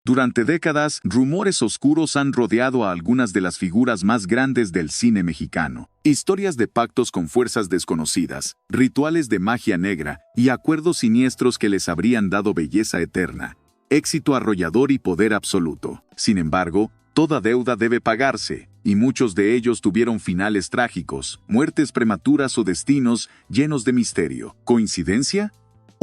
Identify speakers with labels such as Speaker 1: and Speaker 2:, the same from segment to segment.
Speaker 1: Durante décadas, rumores oscuros han rodeado a algunas de las figuras más grandes del cine mexicano. Historias de pactos con fuerzas desconocidas, rituales de magia negra y acuerdos siniestros que les habrían dado belleza eterna, éxito arrollador y poder absoluto. Sin embargo, toda deuda debe pagarse, y muchos de ellos tuvieron finales trágicos, muertes prematuras o destinos llenos de misterio. ¿Coincidencia?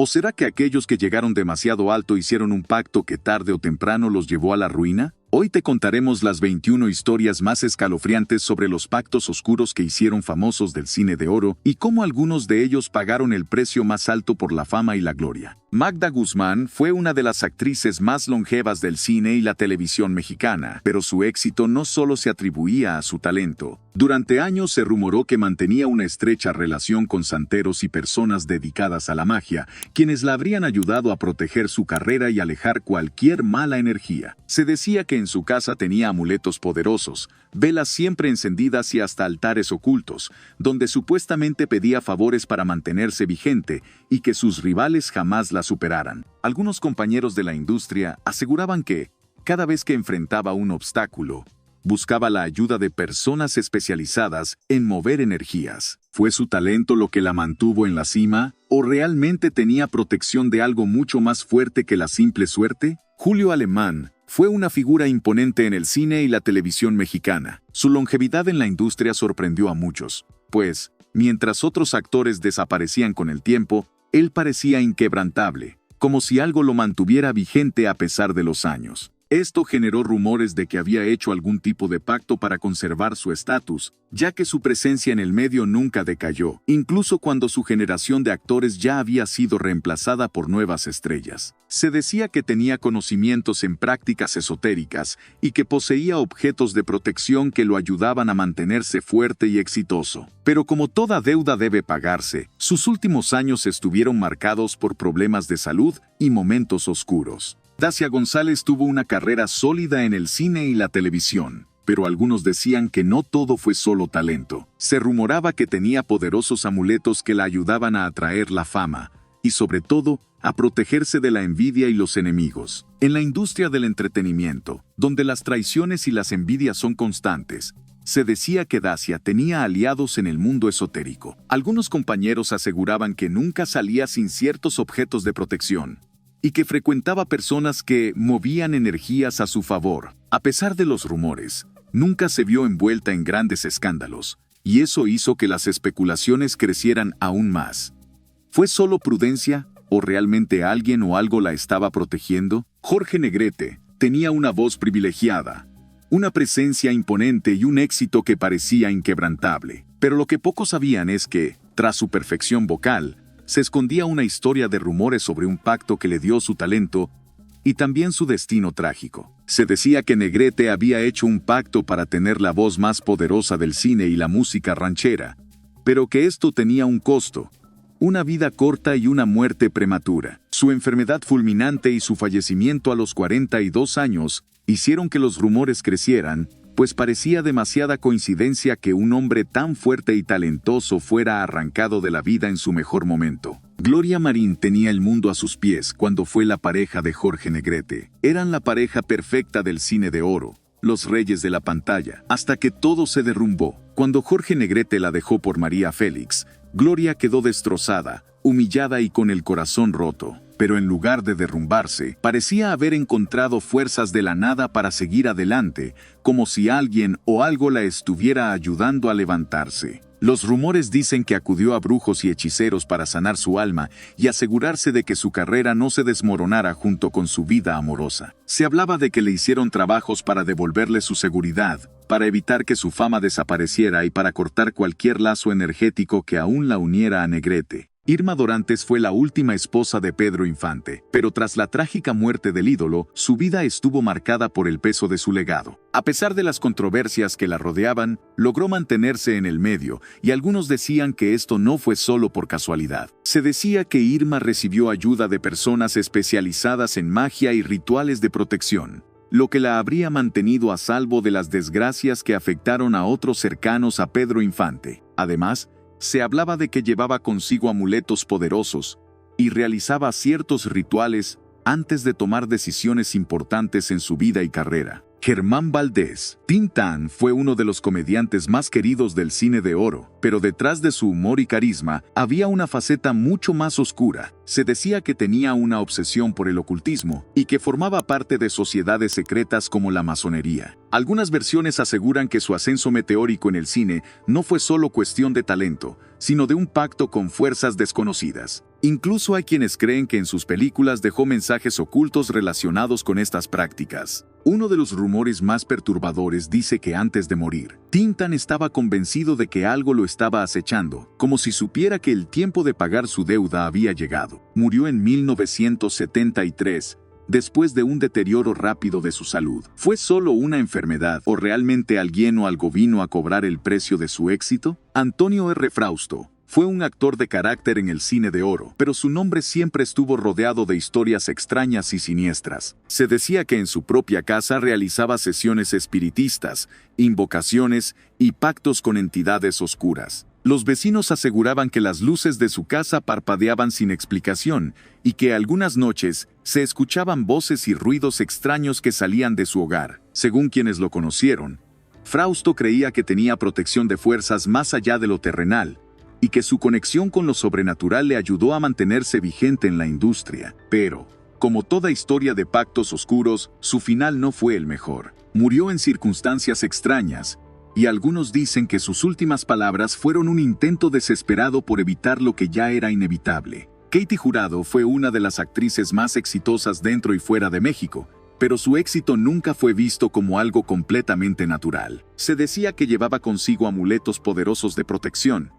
Speaker 1: ¿O será que aquellos que llegaron demasiado alto hicieron un pacto que tarde o temprano los llevó a la ruina? Hoy te contaremos las 21 historias más escalofriantes sobre los pactos oscuros que hicieron famosos del cine de oro y cómo algunos de ellos pagaron el precio más alto por la fama y la gloria. Magda Guzmán fue una de las actrices más longevas del cine y la televisión mexicana, pero su éxito no solo se atribuía a su talento. Durante años se rumoró que mantenía una estrecha relación con santeros y personas dedicadas a la magia, quienes la habrían ayudado a proteger su carrera y alejar cualquier mala energía. Se decía que en su casa tenía amuletos poderosos, velas siempre encendidas y hasta altares ocultos, donde supuestamente pedía favores para mantenerse vigente y que sus rivales jamás la superaran. Algunos compañeros de la industria aseguraban que, cada vez que enfrentaba un obstáculo, buscaba la ayuda de personas especializadas en mover energías. ¿Fue su talento lo que la mantuvo en la cima? ¿O realmente tenía protección de algo mucho más fuerte que la simple suerte? Julio Alemán fue una figura imponente en el cine y la televisión mexicana. Su longevidad en la industria sorprendió a muchos, pues, mientras otros actores desaparecían con el tiempo, él parecía inquebrantable, como si algo lo mantuviera vigente a pesar de los años. Esto generó rumores de que había hecho algún tipo de pacto para conservar su estatus, ya que su presencia en el medio nunca decayó, incluso cuando su generación de actores ya había sido reemplazada por nuevas estrellas. Se decía que tenía conocimientos en prácticas esotéricas y que poseía objetos de protección que lo ayudaban a mantenerse fuerte y exitoso. Pero como toda deuda debe pagarse, sus últimos años estuvieron marcados por problemas de salud y momentos oscuros. Dacia González tuvo una carrera sólida en el cine y la televisión, pero algunos decían que no todo fue solo talento. Se rumoraba que tenía poderosos amuletos que la ayudaban a atraer la fama, y sobre todo, a protegerse de la envidia y los enemigos. En la industria del entretenimiento, donde las traiciones y las envidias son constantes, se decía que Dacia tenía aliados en el mundo esotérico. Algunos compañeros aseguraban que nunca salía sin ciertos objetos de protección, y que frecuentaba personas que movían energías a su favor. A pesar de los rumores, nunca se vio envuelta en grandes escándalos, y eso hizo que las especulaciones crecieran aún más. ¿Fue solo prudencia, o realmente alguien o algo la estaba protegiendo? Jorge Negrete tenía una voz privilegiada, una presencia imponente y un éxito que parecía inquebrantable. Pero lo que pocos sabían es que, tras su perfección vocal, se escondía una historia de rumores sobre un pacto que le dio su talento y también su destino trágico. Se decía que Negrete había hecho un pacto para tener la voz más poderosa del cine y la música ranchera, pero que esto tenía un costo: una vida corta y una muerte prematura. Su enfermedad fulminante y su fallecimiento a los 42 años hicieron que los rumores crecieran, pues parecía demasiada coincidencia que un hombre tan fuerte y talentoso fuera arrancado de la vida en su mejor momento. Gloria Marín tenía el mundo a sus pies cuando fue la pareja de Jorge Negrete. Eran la pareja perfecta del cine de oro, los reyes de la pantalla, hasta que todo se derrumbó. Cuando Jorge Negrete la dejó por María Félix, Gloria quedó destrozada, humillada y con el corazón roto. Pero en lugar de derrumbarse, parecía haber encontrado fuerzas de la nada para seguir adelante, como si alguien o algo la estuviera ayudando a levantarse. Los rumores dicen que acudió a brujos y hechiceros para sanar su alma y asegurarse de que su carrera no se desmoronara junto con su vida amorosa. Se hablaba de que le hicieron trabajos para devolverle su seguridad, para evitar que su fama desapareciera y para cortar cualquier lazo energético que aún la uniera a Negrete. Irma Dorantes fue la última esposa de Pedro Infante, pero tras la trágica muerte del ídolo, su vida estuvo marcada por el peso de su legado. A pesar de las controversias que la rodeaban, logró mantenerse en el medio, y algunos decían que esto no fue solo por casualidad. Se decía que Irma recibió ayuda de personas especializadas en magia y rituales de protección, lo que la habría mantenido a salvo de las desgracias que afectaron a otros cercanos a Pedro Infante. Además, se hablaba de que llevaba consigo amuletos poderosos y realizaba ciertos rituales antes de tomar decisiones importantes en su vida y carrera. Germán Valdés. Tintán fue uno de los comediantes más queridos del cine de oro, pero detrás de su humor y carisma había una faceta mucho más oscura. Se decía que tenía una obsesión por el ocultismo y que formaba parte de sociedades secretas como la masonería. Algunas versiones aseguran que su ascenso meteórico en el cine no fue solo cuestión de talento, sino de un pacto con fuerzas desconocidas. Incluso hay quienes creen que en sus películas dejó mensajes ocultos relacionados con estas prácticas. Uno de los rumores más perturbadores dice que antes de morir, Tintán estaba convencido de que algo lo estaba acechando, como si supiera que el tiempo de pagar su deuda había llegado. Murió en 1973, después de un deterioro rápido de su salud. ¿Fue solo una enfermedad o realmente alguien o algo vino a cobrar el precio de su éxito? Antonio R. Frausto fue un actor de carácter en el cine de oro, pero su nombre siempre estuvo rodeado de historias extrañas y siniestras. Se decía que en su propia casa realizaba sesiones espiritistas, invocaciones y pactos con entidades oscuras. Los vecinos aseguraban que las luces de su casa parpadeaban sin explicación y que algunas noches se escuchaban voces y ruidos extraños que salían de su hogar. Según quienes lo conocieron, Frausto creía que tenía protección de fuerzas más allá de lo terrenal, y que su conexión con lo sobrenatural le ayudó a mantenerse vigente en la industria. Pero, como toda historia de pactos oscuros, su final no fue el mejor. Murió en circunstancias extrañas, y algunos dicen que sus últimas palabras fueron un intento desesperado por evitar lo que ya era inevitable. Katy Jurado fue una de las actrices más exitosas dentro y fuera de México, pero su éxito nunca fue visto como algo completamente natural. Se decía que llevaba consigo amuletos poderosos de protección,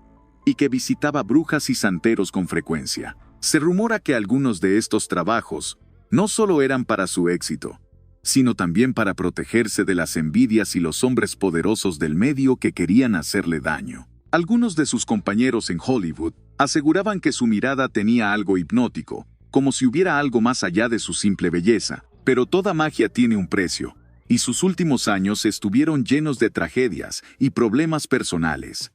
Speaker 1: y que visitaba brujas y santeros con frecuencia. Se rumora que algunos de estos trabajos no solo eran para su éxito, sino también para protegerse de las envidias y los hombres poderosos del medio que querían hacerle daño. Algunos de sus compañeros en Hollywood aseguraban que su mirada tenía algo hipnótico, como si hubiera algo más allá de su simple belleza. Pero toda magia tiene un precio, y sus últimos años estuvieron llenos de tragedias y problemas personales.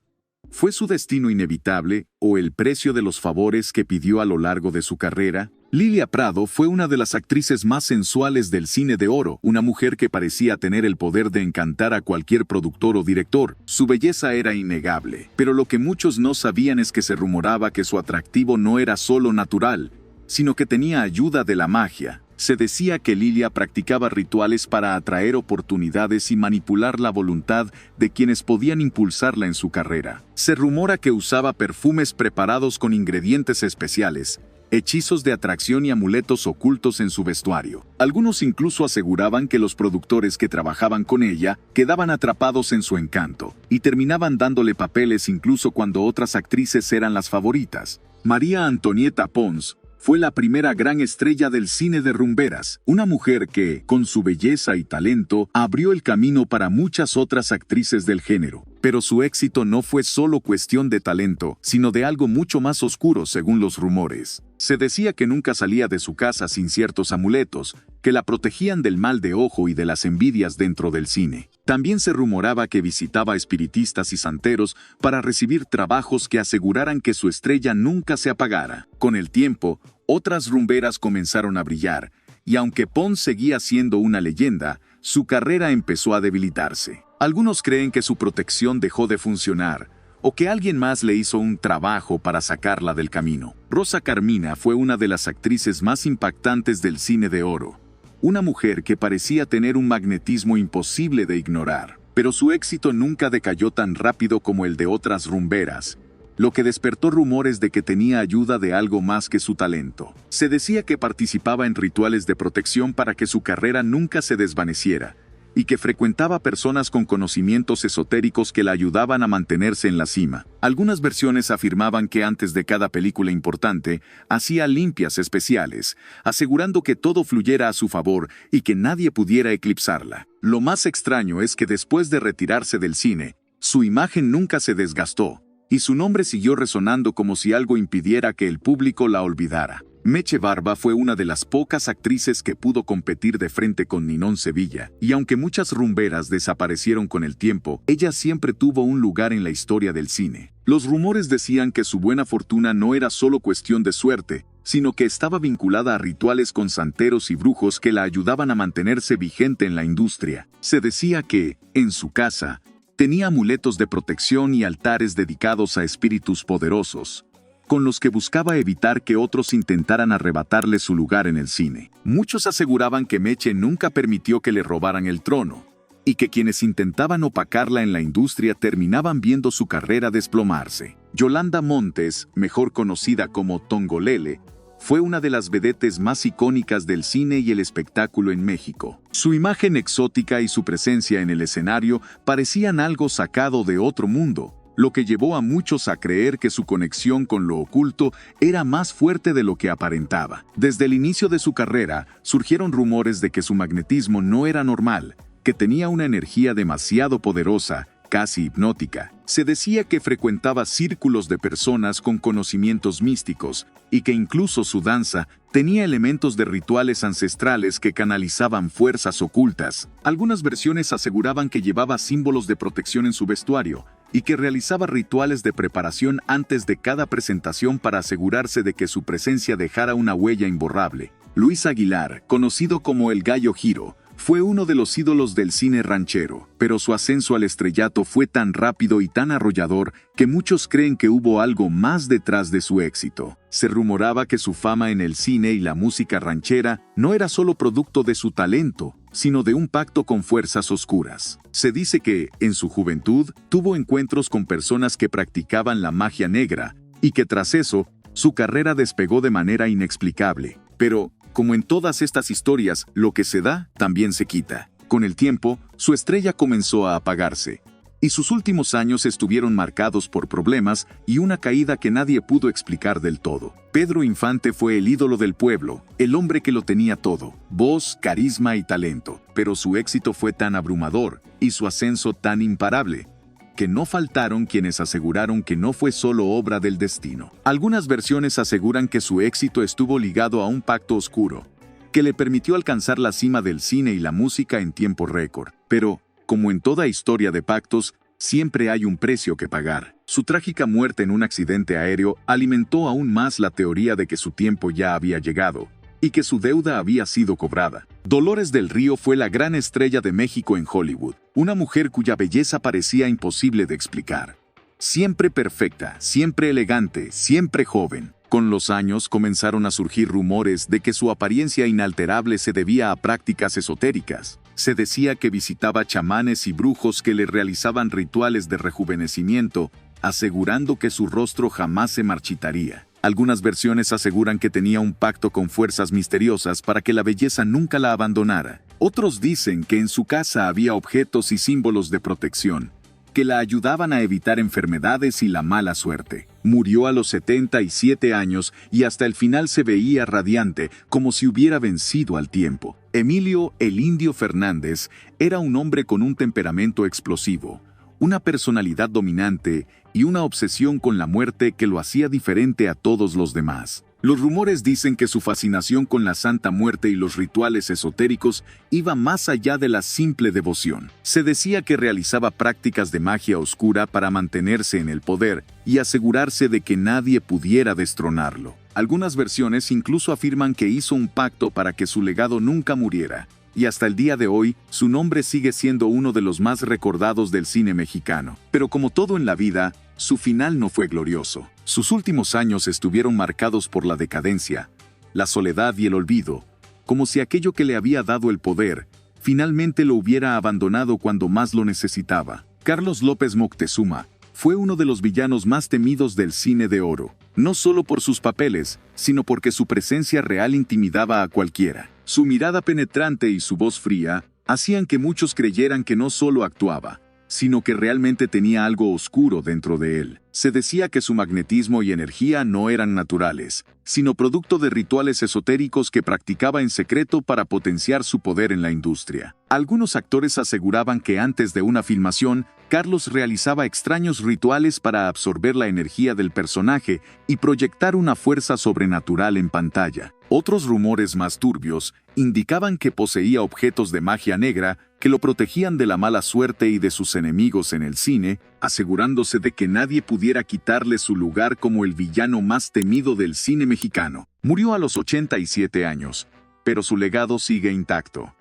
Speaker 1: ¿Fue su destino inevitable o el precio de los favores que pidió a lo largo de su carrera? Lilia Prado fue una de las actrices más sensuales del cine de oro, una mujer que parecía tener el poder de encantar a cualquier productor o director. Su belleza era innegable, pero lo que muchos no sabían es que se rumoraba que su atractivo no era solo natural, sino que tenía ayuda de la magia. Se decía que Lilia practicaba rituales para atraer oportunidades y manipular la voluntad de quienes podían impulsarla en su carrera. Se rumora que usaba perfumes preparados con ingredientes especiales, hechizos de atracción y amuletos ocultos en su vestuario. Algunos incluso aseguraban que los productores que trabajaban con ella quedaban atrapados en su encanto y terminaban dándole papeles incluso cuando otras actrices eran las favoritas. María Antonieta Pons fue la primera gran estrella del cine de rumberas, una mujer que, con su belleza y talento, abrió el camino para muchas otras actrices del género. Pero su éxito no fue solo cuestión de talento, sino de algo mucho más oscuro según los rumores. Se decía que nunca salía de su casa sin ciertos amuletos, que la protegían del mal de ojo y de las envidias dentro del cine. También se rumoraba que visitaba espiritistas y santeros para recibir trabajos que aseguraran que su estrella nunca se apagara. Con el tiempo, otras rumberas comenzaron a brillar, y aunque Pons seguía siendo una leyenda, su carrera empezó a debilitarse. Algunos creen que su protección dejó de funcionar, o que alguien más le hizo un trabajo para sacarla del camino. Rosa Carmina fue una de las actrices más impactantes del cine de oro, una mujer que parecía tener un magnetismo imposible de ignorar. Pero su éxito nunca decayó tan rápido como el de otras rumberas, lo que despertó rumores de que tenía ayuda de algo más que su talento. Se decía que participaba en rituales de protección para que su carrera nunca se desvaneciera, y que frecuentaba personas con conocimientos esotéricos que la ayudaban a mantenerse en la cima. Algunas versiones afirmaban que antes de cada película importante, hacía limpias especiales, asegurando que todo fluyera a su favor y que nadie pudiera eclipsarla. Lo más extraño es que después de retirarse del cine, su imagen nunca se desgastó, y su nombre siguió resonando como si algo impidiera que el público la olvidara. Meche Barba fue una de las pocas actrices que pudo competir de frente con Ninón Sevilla, y aunque muchas rumberas desaparecieron con el tiempo, ella siempre tuvo un lugar en la historia del cine. Los rumores decían que su buena fortuna no era solo cuestión de suerte, sino que estaba vinculada a rituales con santeros y brujos que la ayudaban a mantenerse vigente en la industria. Se decía que, en su casa, tenía amuletos de protección y altares dedicados a espíritus poderosos, con los que buscaba evitar que otros intentaran arrebatarle su lugar en el cine. Muchos aseguraban que Meche nunca permitió que le robaran el trono, y que quienes intentaban opacarla en la industria terminaban viendo su carrera desplomarse. Yolanda Montes, mejor conocida como Tongolele, fue una de las vedettes más icónicas del cine y el espectáculo en México. Su imagen exótica y su presencia en el escenario parecían algo sacado de otro mundo, lo que llevó a muchos a creer que su conexión con lo oculto era más fuerte de lo que aparentaba. Desde el inicio de su carrera, surgieron rumores de que su magnetismo no era normal, que tenía una energía demasiado poderosa, casi hipnótica. Se decía que frecuentaba círculos de personas con conocimientos místicos y que incluso su danza tenía elementos de rituales ancestrales que canalizaban fuerzas ocultas. Algunas versiones aseguraban que llevaba símbolos de protección en su vestuario y que realizaba rituales de preparación antes de cada presentación para asegurarse de que su presencia dejara una huella imborrable. Luis Aguilar, conocido como el Gallo Giro, fue uno de los ídolos del cine ranchero, pero su ascenso al estrellato fue tan rápido y tan arrollador que muchos creen que hubo algo más detrás de su éxito. Se rumoraba que su fama en el cine y la música ranchera no era solo producto de su talento, sino de un pacto con fuerzas oscuras. Se dice que, en su juventud, tuvo encuentros con personas que practicaban la magia negra, y que tras eso, su carrera despegó de manera inexplicable. Pero, como en todas estas historias, lo que se da, también se quita. Con el tiempo, su estrella comenzó a apagarse, y sus últimos años estuvieron marcados por problemas y una caída que nadie pudo explicar del todo. Pedro Infante fue el ídolo del pueblo, el hombre que lo tenía todo: voz, carisma y talento. Pero su éxito fue tan abrumador, y su ascenso tan imparable, que no faltaron quienes aseguraron que no fue solo obra del destino. Algunas versiones aseguran que su éxito estuvo ligado a un pacto oscuro, que le permitió alcanzar la cima del cine y la música en tiempo récord. Pero, como en toda historia de pactos, siempre hay un precio que pagar. Su trágica muerte en un accidente aéreo alimentó aún más la teoría de que su tiempo ya había llegado, y que su deuda había sido cobrada. Dolores del Río fue la gran estrella de México en Hollywood, una mujer cuya belleza parecía imposible de explicar. Siempre perfecta, siempre elegante, siempre joven. Con los años comenzaron a surgir rumores de que su apariencia inalterable se debía a prácticas esotéricas. Se decía que visitaba chamanes y brujos que le realizaban rituales de rejuvenecimiento, asegurando que su rostro jamás se marchitaría. Algunas versiones aseguran que tenía un pacto con fuerzas misteriosas para que la belleza nunca la abandonara. Otros dicen que en su casa había objetos y símbolos de protección, que la ayudaban a evitar enfermedades y la mala suerte. Murió a los 77 años y hasta el final se veía radiante, como si hubiera vencido al tiempo. Emilio "el Indio" Fernández era un hombre con un temperamento explosivo, una personalidad dominante y una obsesión con la muerte que lo hacía diferente a todos los demás. Los rumores dicen que su fascinación con la Santa Muerte y los rituales esotéricos iba más allá de la simple devoción. Se decía que realizaba prácticas de magia oscura para mantenerse en el poder y asegurarse de que nadie pudiera destronarlo. Algunas versiones incluso afirman que hizo un pacto para que su legado nunca muriera, y hasta el día de hoy, su nombre sigue siendo uno de los más recordados del cine mexicano. Pero como todo en la vida, su final no fue glorioso. Sus últimos años estuvieron marcados por la decadencia, la soledad y el olvido, como si aquello que le había dado el poder, finalmente lo hubiera abandonado cuando más lo necesitaba. Carlos López Moctezuma fue uno de los villanos más temidos del cine de oro, no solo por sus papeles, sino porque su presencia real intimidaba a cualquiera. Su mirada penetrante y su voz fría hacían que muchos creyeran que no solo actuaba, sino que realmente tenía algo oscuro dentro de él. Se decía que su magnetismo y energía no eran naturales, sino producto de rituales esotéricos que practicaba en secreto para potenciar su poder en la industria. Algunos actores aseguraban que antes de una filmación, Carlos realizaba extraños rituales para absorber la energía del personaje y proyectar una fuerza sobrenatural en pantalla. Otros rumores más turbios indicaban que poseía objetos de magia negra que lo protegían de la mala suerte y de sus enemigos en el cine, asegurándose de que nadie pudiera quitarle su lugar como el villano más temido del cine mexicano. Murió a los 87 años, pero su legado sigue intacto.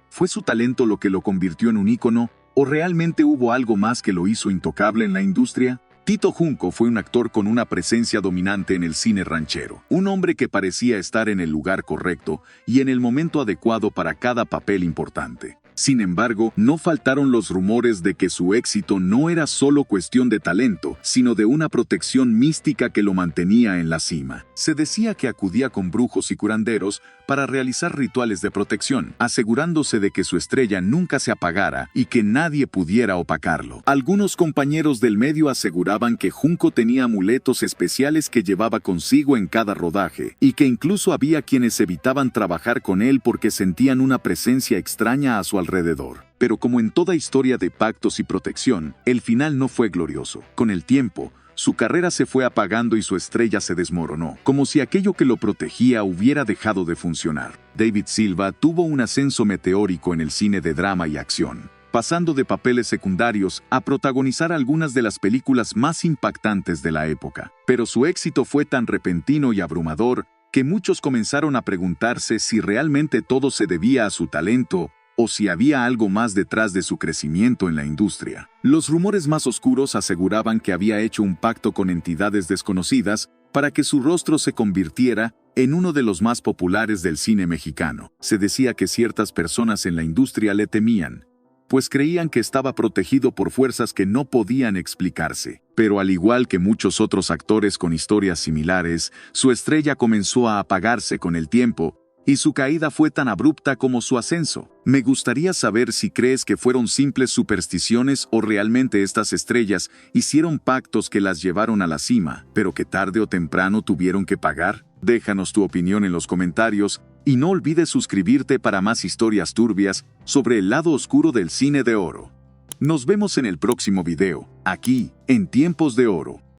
Speaker 1: ¿Fue su talento lo que lo convirtió en un ícono, o realmente hubo algo más que lo hizo intocable en la industria? Tito Junco fue un actor con una presencia dominante en el cine ranchero, un hombre que parecía estar en el lugar correcto y en el momento adecuado para cada papel importante. Sin embargo, no faltaron los rumores de que su éxito no era solo cuestión de talento, sino de una protección mística que lo mantenía en la cima. Se decía que acudía con brujos y curanderos para realizar rituales de protección, asegurándose de que su estrella nunca se apagara y que nadie pudiera opacarlo. Algunos compañeros del medio aseguraban que Junco tenía amuletos especiales que llevaba consigo en cada rodaje, y que incluso había quienes evitaban trabajar con él porque sentían una presencia extraña a su alrededor. Pero como en toda historia de pactos y protección, el final no fue glorioso. Con el tiempo, su carrera se fue apagando y su estrella se desmoronó, como si aquello que lo protegía hubiera dejado de funcionar. David Silva tuvo un ascenso meteórico en el cine de drama y acción, pasando de papeles secundarios a protagonizar algunas de las películas más impactantes de la época. Pero su éxito fue tan repentino y abrumador que muchos comenzaron a preguntarse si realmente todo se debía a su talento o si había algo más detrás de su crecimiento en la industria. Los rumores más oscuros aseguraban que había hecho un pacto con entidades desconocidas para que su rostro se convirtiera en uno de los más populares del cine mexicano. Se decía que ciertas personas en la industria le temían, pues creían que estaba protegido por fuerzas que no podían explicarse. Pero al igual que muchos otros actores con historias similares, su estrella comenzó a apagarse con el tiempo, y su caída fue tan abrupta como su ascenso. Me gustaría saber si crees que fueron simples supersticiones o realmente estas estrellas hicieron pactos que las llevaron a la cima, pero que tarde o temprano tuvieron que pagar. Déjanos tu opinión en los comentarios y no olvides suscribirte para más historias turbias sobre el lado oscuro del cine de oro. Nos vemos en el próximo video, aquí, en Tiempos de Oro.